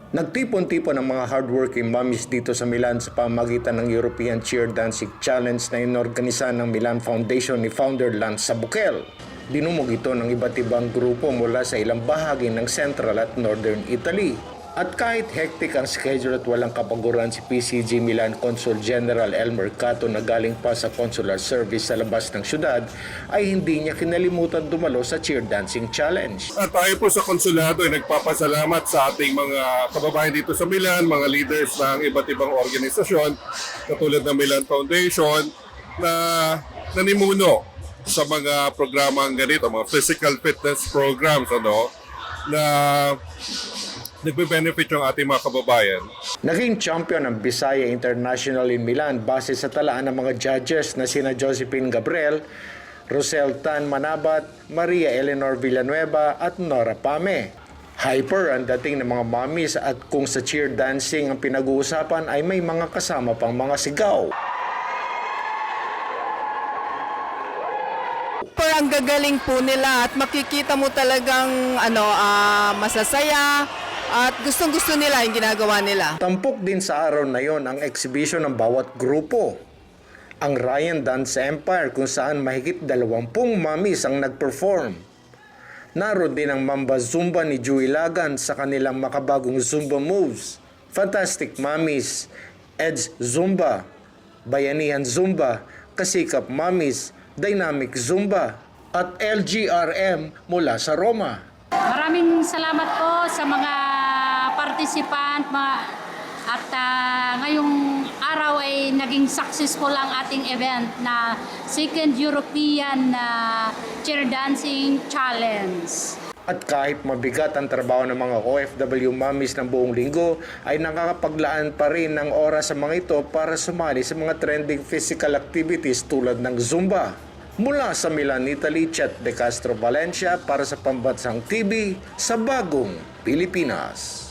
Nagtipon-tipon ang mga hardworking mommies dito sa Milan sa pamamagitan ng European Cheer Dancing Challenge na inorganisa ng Milan Foundation ni founder Lance Sabukel. Dinumog ito ng iba't ibang grupo mula sa ilang bahagi ng Central at Northern Italy. At kahit hectic ang schedule at walang kapaguran si PCG Milan Consul General Elmer Cato na galing pa sa consular service sa labas ng syudad, ay hindi niya kinalimutan dumalo sa Cheer Dancing Challenge. At tayo po sa konsulado ay nagpapasalamat sa ating mga kababayan dito sa Milan, mga leaders ng iba't ibang organisasyon katulad ng Milan Foundation na nanimuno sa mga programang ganito, mga physical fitness programs na nagbe-benefit yung ating mga kababayan. Naging champion ng Bisaya International in Milan base sa talaan ng mga judges na sina Josephine Gabriel, Rosel Tan Manabat, Maria Eleanor Villanueva at Nora Pame. Hyper ang dating ng mga mommies at kung sa cheer dancing ang pinag-uusapan ay may mga kasama pang mga sigaw. Ang gagaling po nila at makikita mo talagang masasaya at gustong-gusto nila yung ginagawa nila. Tampok din sa araw na yon ang exhibition ng bawat grupo. Ang Ryan Dance Empire kung saan mahigit 20 mommies ang nag-perform. Naroon din ang Mamba Zumba ni Joey Lagan sa kanilang makabagong Zumba moves. Fantastic Mommies, Ed's Zumba, Bayanihan Zumba, Kasikap Mommies, Dynamic Zumba, at LGRM mula sa Roma. Maraming salamat po sa mga participant at ngayong araw ay naging successful ang ating event na Second European Cheer Dancing Challenge. At kahit mabigat ang trabaho ng mga OFW mommies ng buong linggo, ay nakakapaglaan pa rin ng oras sa mga ito para sumali sa mga trending physical activities tulad ng Zumba. Mula sa Milan, Italy, Chet De Castro Valencia para sa Pambansang TV sa Bagong Pilipinas.